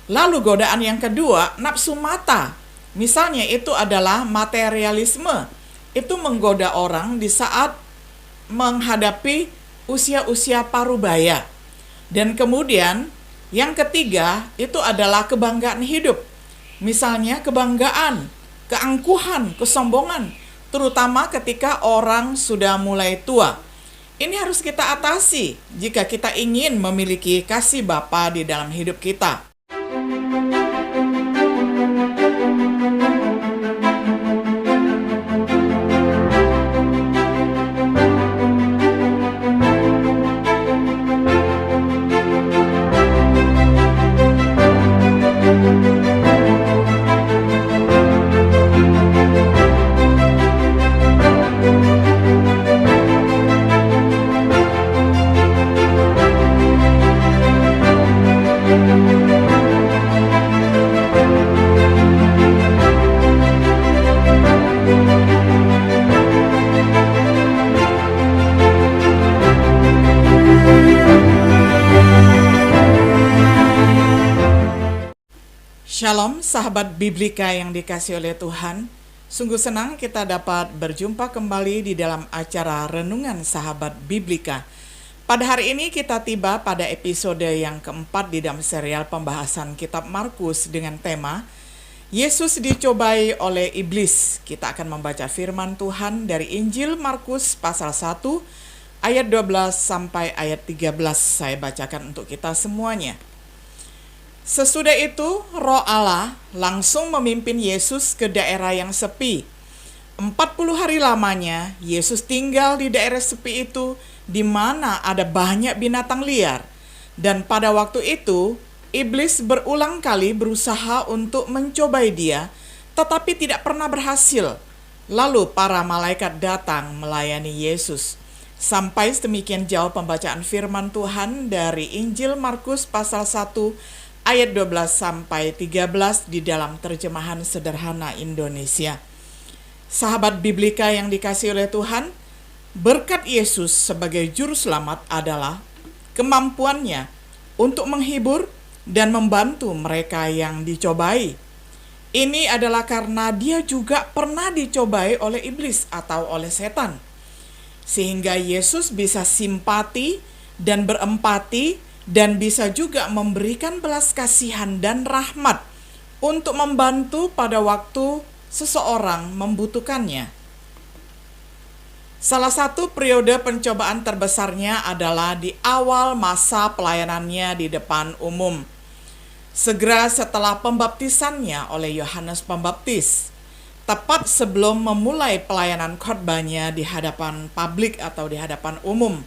Lalu godaan yang kedua, nafsu mata. Misalnya itu adalah materialisme. Itu menggoda orang di saat menghadapi usia-usia parubaya. Dan kemudian yang ketiga itu adalah kebanggaan hidup. Misalnya kebanggaan, keangkuhan, kesombongan, terutama ketika orang sudah mulai tua. Ini harus kita atasi jika kita ingin memiliki kasih Bapa di dalam hidup kita. Shalom sahabat Biblika yang dikasihi oleh Tuhan. Sungguh senang kita dapat berjumpa kembali di dalam acara Renungan Sahabat Biblika. Pada hari ini kita tiba pada episode yang keempat di dalam serial pembahasan kitab Markus dengan tema Yesus dicobai oleh iblis. Kita akan membaca firman Tuhan dari Injil Markus pasal 1 ayat 12 sampai ayat 13. Saya bacakan untuk kita semuanya. Sesudah itu, Roh Allah langsung memimpin Yesus ke daerah yang sepi. 40 hari lamanya, Yesus tinggal di daerah sepi itu, di mana ada banyak binatang liar. Dan pada waktu itu, iblis berulang kali berusaha untuk mencobai dia, tetapi tidak pernah berhasil. Lalu para malaikat datang melayani Yesus. Sampai sedemikian jauh pembacaan firman Tuhan dari Injil Markus pasal 1, ayat 12 sampai 13 di dalam terjemahan sederhana Indonesia. Sahabat Biblika yang dikasihi oleh Tuhan, berkat Yesus sebagai juru selamat adalah kemampuannya untuk menghibur dan membantu mereka yang dicobai. Ini adalah karena dia juga pernah dicobai oleh iblis atau oleh setan. Sehingga Yesus bisa simpati dan berempati dan bisa juga memberikan belas kasihan dan rahmat untuk membantu pada waktu seseorang membutuhkannya. Salah satu periode pencobaan terbesarnya adalah di awal masa pelayanannya di depan umum. Segera setelah pembaptisannya oleh Yohanes Pembaptis, tepat sebelum memulai pelayanan khotbahnya di hadapan publik atau di hadapan umum.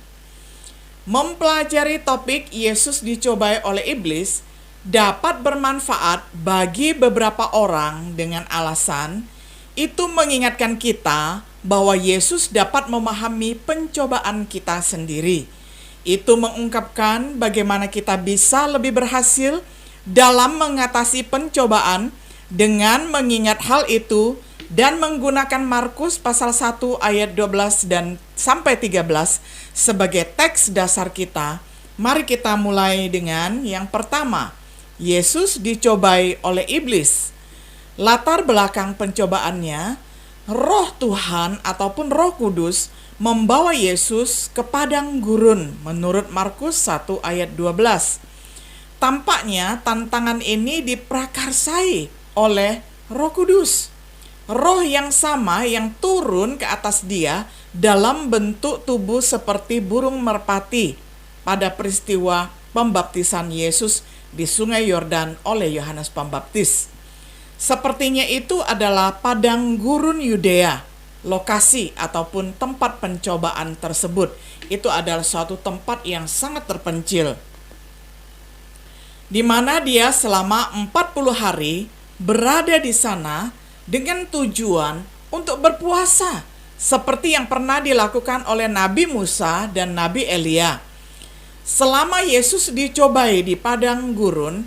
Mempelajari topik Yesus dicobai oleh iblis dapat bermanfaat bagi beberapa orang dengan alasan itu mengingatkan kita bahwa Yesus dapat memahami pencobaan kita sendiri. Itu mengungkapkan bagaimana kita bisa lebih berhasil dalam mengatasi pencobaan dengan mengingat hal itu dan menggunakan Markus pasal 1 ayat 12 dan sampai 13 sebagai teks dasar kita. Mari kita mulai dengan yang pertama, Yesus dicobai oleh iblis. Latar belakang pencobaannya, Roh Tuhan ataupun Roh Kudus membawa Yesus ke padang gurun menurut Markus 1 ayat 12. Tampaknya tantangan ini diprakarsai oleh Roh Kudus. Roh yang sama yang turun ke atas dia dalam bentuk tubuh seperti burung merpati pada peristiwa pembaptisan Yesus di Sungai Yordan oleh Yohanes Pembaptis. Sepertinya itu adalah padang gurun Yudea, lokasi ataupun tempat pencobaan tersebut. Itu adalah suatu tempat yang sangat terpencil, di mana dia selama 40 hari berada di sana dengan tujuan untuk berpuasa, seperti yang pernah dilakukan oleh Nabi Musa dan Nabi Elia. Selama Yesus dicobai di padang gurun,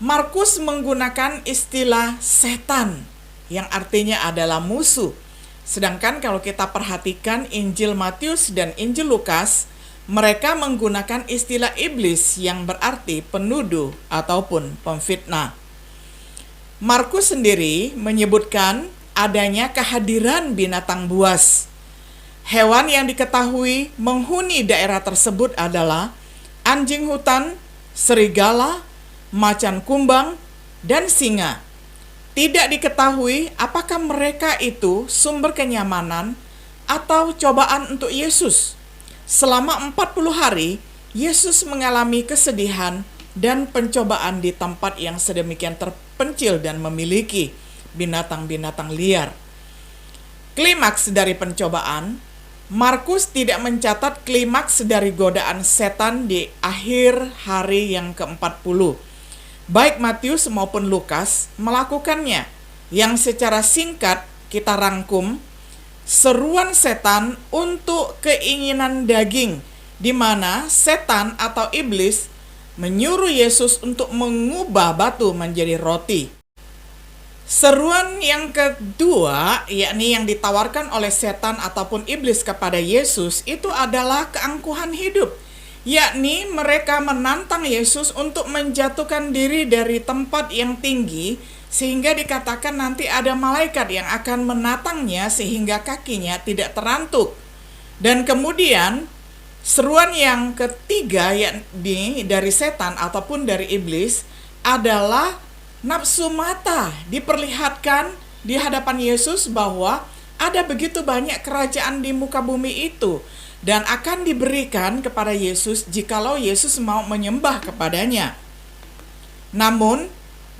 Markus menggunakan istilah setan, yang artinya adalah musuh. Sedangkan kalau kita perhatikan Injil Matius dan Injil Lukas, Mereka menggunakan istilah iblis yang berarti penuduh ataupun pemfitnah. Markus sendiri menyebutkan adanya kehadiran binatang buas. Hewan yang diketahui menghuni daerah tersebut adalah anjing hutan, serigala, macan kumbang, dan singa. Tidak diketahui apakah mereka itu sumber kenyamanan atau cobaan untuk Yesus. Selama 40 hari, Yesus mengalami kesedihan dan pencobaan di tempat yang sedemikian terpencil dan memiliki binatang-binatang liar. Klimaks dari pencobaan, Markus tidak mencatat klimaks dari godaan setan di akhir hari yang ke-40. Baik Matius maupun Lukas melakukannya, yang secara singkat kita rangkum seruan setan untuk keinginan daging, di mana setan atau iblis menyuruh Yesus untuk mengubah batu menjadi roti. Seruan yang kedua, yakni yang ditawarkan oleh setan ataupun iblis kepada Yesus, itu adalah keangkuhan hidup, yakni mereka menantang Yesus untuk menjatuhkan diri dari tempat yang tinggi, sehingga dikatakan nanti ada malaikat yang akan menatangnya sehingga kakinya tidak terantuk. Dan kemudian seruan yang ketiga, yakni dari setan ataupun dari iblis, adalah nafsu mata. Diperlihatkan di hadapan Yesus bahwa ada begitu banyak kerajaan di muka bumi itu, dan akan diberikan kepada Yesus jikalau Yesus mau menyembah kepadanya. Namun,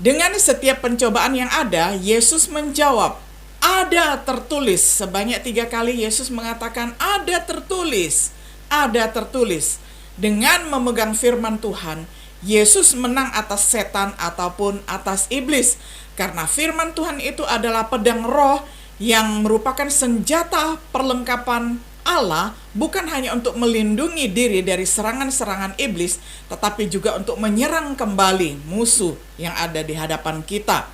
dengan setiap pencobaan yang ada, Yesus menjawab, ada tertulis. Sebanyak 3 kali Yesus mengatakan, ada tertulis, ada tertulis. Dengan memegang firman Tuhan, Yesus menang atas setan ataupun atas iblis. Karena firman Tuhan itu adalah pedang roh yang merupakan senjata perlengkapan Allah, bukan hanya untuk melindungi diri dari serangan-serangan iblis, tetapi juga untuk menyerang kembali musuh yang ada di hadapan kita.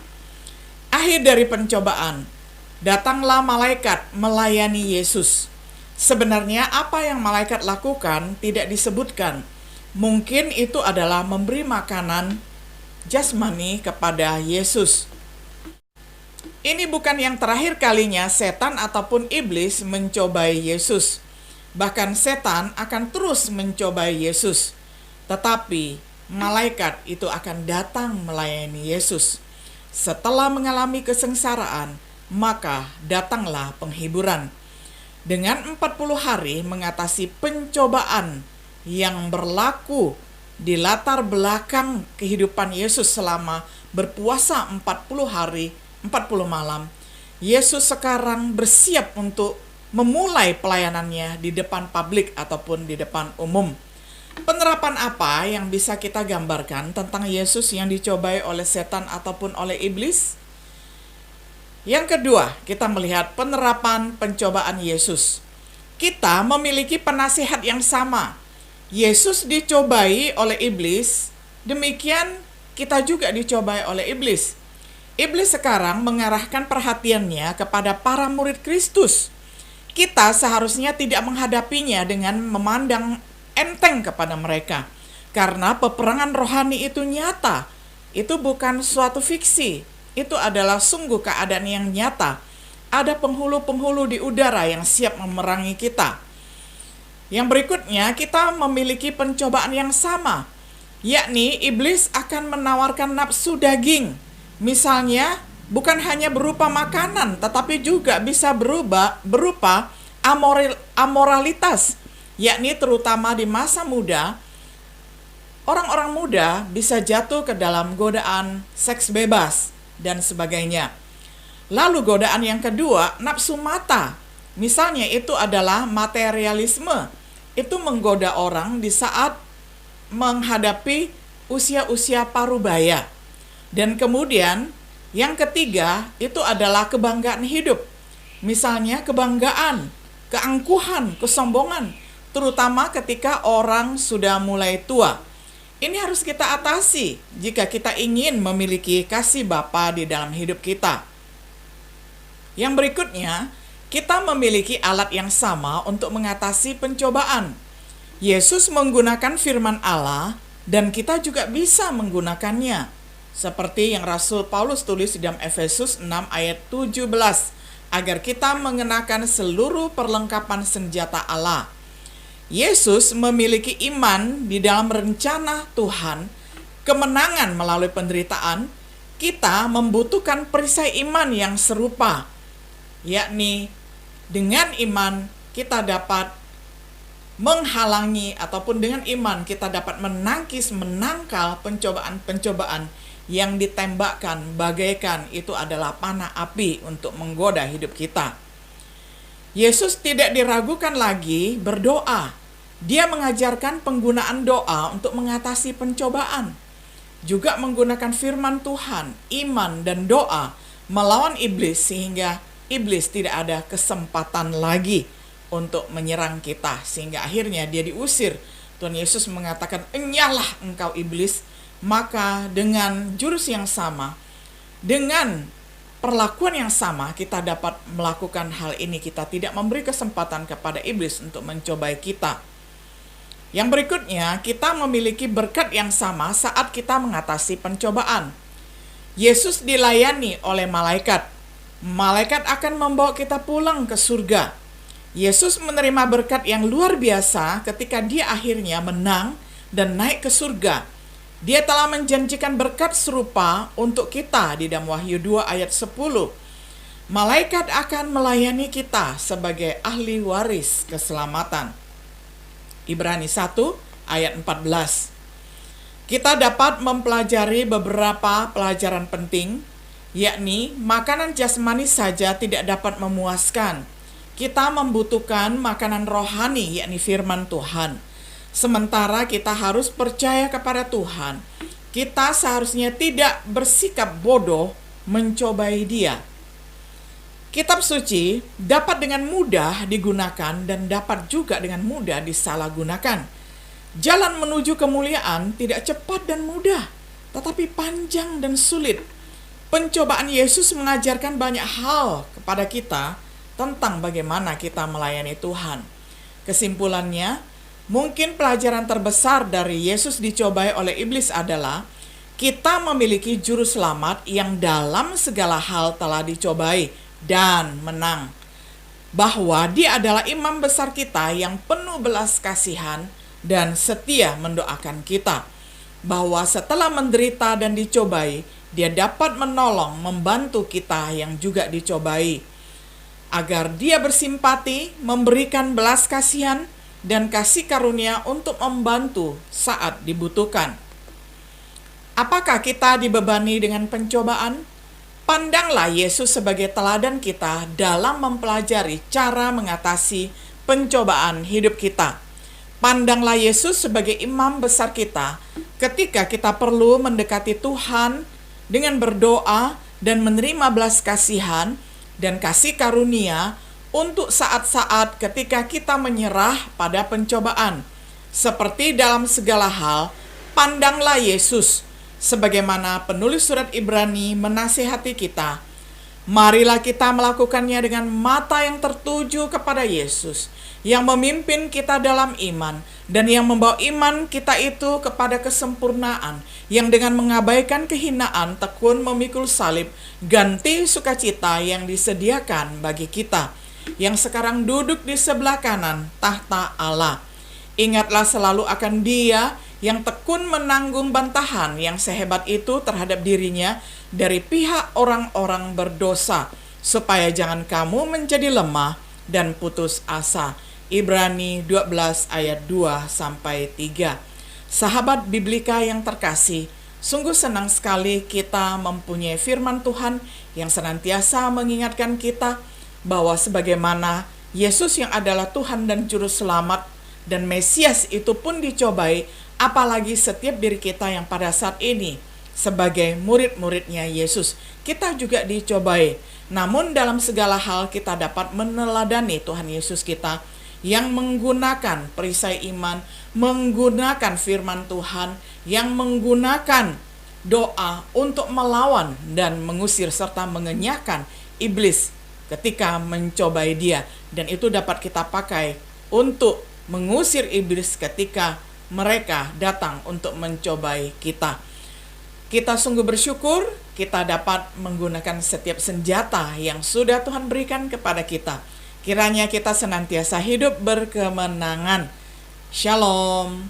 Akhir dari pencobaan, datanglah malaikat melayani Yesus. Sebenarnya apa yang malaikat lakukan tidak disebutkan. Mungkin itu adalah memberi makanan jasmani kepada Yesus. Ini bukan yang terakhir kalinya setan ataupun iblis mencobai Yesus. Bahkan setan akan terus mencobai Yesus. Tetapi malaikat itu akan datang melayani Yesus. Setelah mengalami kesengsaraan, maka datanglah penghiburan. Dengan 40 hari mengatasi pencobaan yang berlaku di latar belakang kehidupan Yesus selama berpuasa 40 hari 40 malam, Yesus sekarang bersiap untuk memulai pelayanannya di depan publik ataupun di depan umum. Penerapan apa yang bisa kita gambarkan tentang Yesus yang dicobai oleh setan ataupun oleh iblis? Yang kedua, kita melihat penerapan pencobaan Yesus. Kita memiliki penasihat yang sama. Yesus dicobai oleh iblis, demikian kita juga dicobai oleh iblis. Iblis sekarang mengarahkan perhatiannya kepada para murid Kristus. Kita seharusnya tidak menghadapinya dengan memandang enteng kepada mereka, karena peperangan rohani itu nyata. Itu bukan suatu fiksi, itu adalah sungguh keadaan yang nyata. Ada penghulu-penghulu di udara yang siap memerangi kita. Yang berikutnya, kita memiliki pencobaan yang sama, yakni iblis akan menawarkan nafsu daging. Misalnya, bukan hanya berupa makanan, tetapi juga bisa berupa amoralitas, yakni terutama di masa muda, orang-orang muda bisa jatuh ke dalam godaan seks bebas dan sebagainya. Lalu godaan yang kedua, nafsu mata. Misalnya itu adalah materialisme. Itu menggoda orang di saat menghadapi usia-usia parubaya. Dan kemudian yang ketiga itu adalah kebanggaan hidup. Misalnya kebanggaan, keangkuhan, kesombongan, terutama ketika orang sudah mulai tua. Ini harus kita atasi jika kita ingin memiliki kasih Bapa di dalam hidup kita. Yang berikutnya, kita memiliki alat yang sama untuk mengatasi pencobaan. Yesus menggunakan firman Allah dan kita juga bisa menggunakannya. Seperti yang Rasul Paulus tulis di dalam Efesus 6 ayat 17, agar kita mengenakan seluruh perlengkapan senjata Allah. Yesus memiliki iman di dalam rencana Tuhan, kemenangan melalui penderitaan. Kita membutuhkan perisai iman yang serupa, yakni dengan iman kita dapat menghalangi, ataupun dengan iman kita dapat menangkal pencobaan-pencobaan yang ditembakkan bagaikan itu adalah panah api untuk menggoda hidup kita. Yesus tidak diragukan lagi berdoa. Dia mengajarkan penggunaan doa untuk mengatasi pencobaan. Juga menggunakan firman Tuhan, iman dan doa melawan iblis sehingga iblis tidak ada kesempatan lagi untuk menyerang kita, sehingga akhirnya dia diusir. Tuhan Yesus mengatakan, "Enyalah engkau iblis." Maka dengan jurus yang sama, dengan perlakuan yang sama, kita dapat melakukan hal ini. Kita tidak memberi kesempatan kepada iblis untuk mencobai kita. Yang berikutnya, kita memiliki berkat yang sama saat kita mengatasi pencobaan. Yesus dilayani oleh malaikat. Malaikat akan membawa kita pulang ke surga. Yesus menerima berkat yang luar biasa ketika dia akhirnya menang dan naik ke surga. Dia telah menjanjikan berkat serupa untuk kita di dalam Wahyu 2 ayat 10. Malaikat akan melayani kita sebagai ahli waris keselamatan. Ibrani 1 ayat 14. Kita dapat mempelajari beberapa pelajaran penting, yakni makanan jasmani saja tidak dapat memuaskan. Kita membutuhkan makanan rohani, yakni firman Tuhan. Sementara kita harus percaya kepada Tuhan. Kita seharusnya tidak bersikap bodoh mencobai Dia. Kitab suci dapat dengan mudah digunakan dan dapat juga dengan mudah disalahgunakan. Jalan menuju kemuliaan tidak cepat dan mudah, tetapi panjang dan sulit. Pencobaan Yesus mengajarkan banyak hal kepada kita tentang bagaimana kita melayani Tuhan. Kesimpulannya, mungkin pelajaran terbesar dari Yesus dicobai oleh iblis adalah kita memiliki juru selamat yang dalam segala hal telah dicobai dan menang. Bahwa Dia adalah imam besar kita yang penuh belas kasihan dan setia mendoakan kita. Bahwa setelah menderita dan dicobai, Dia dapat menolong, membantu kita yang juga dicobai. Agar Dia bersimpati, memberikan belas kasihan dan kasih karunia untuk membantu saat dibutuhkan. Apakah kita dibebani dengan pencobaan? Pandanglah Yesus sebagai teladan kita dalam mempelajari cara mengatasi pencobaan hidup kita. Pandanglah Yesus sebagai imam besar kita ketika kita perlu mendekati Tuhan dengan berdoa dan menerima belas kasihan dan kasih karunia untuk saat-saat ketika kita menyerah pada pencobaan. Seperti dalam segala hal, pandanglah Yesus. Sebagaimana penulis surat Ibrani menasihati kita, marilah kita melakukannya dengan mata yang tertuju kepada Yesus, yang memimpin kita dalam iman, dan yang membawa iman kita itu kepada kesempurnaan, yang dengan mengabaikan kehinaan tekun memikul salib, ganti sukacita yang disediakan bagi kita, yang sekarang duduk di sebelah kanan tahta Allah. Ingatlah selalu akan Dia yang tekun menanggung bantahan yang sehebat itu terhadap dirinya dari pihak orang-orang berdosa, supaya jangan kamu menjadi lemah dan putus asa. Ibrani 12 ayat 2-3. Sahabat Biblika yang terkasih, sungguh senang sekali kita mempunyai firman Tuhan yang senantiasa mengingatkan kita bahwa sebagaimana Yesus yang adalah Tuhan dan Juru Selamat dan Mesias itu pun dicobai, apalagi setiap diri kita yang pada saat ini sebagai murid-muridnya Yesus, kita juga dicobai. Namun dalam segala hal kita dapat meneladani Tuhan Yesus kita yang menggunakan perisai iman, menggunakan firman Tuhan, yang menggunakan doa untuk melawan dan mengusir serta mengenyahkan iblis ketika mencobai Dia. Dan itu dapat kita pakai untuk mengusir iblis ketika mereka datang untuk mencobai kita. Kita sungguh bersyukur kita dapat menggunakan setiap senjata yang sudah Tuhan berikan kepada kita. Kiranya kita senantiasa hidup berkemenangan. Shalom.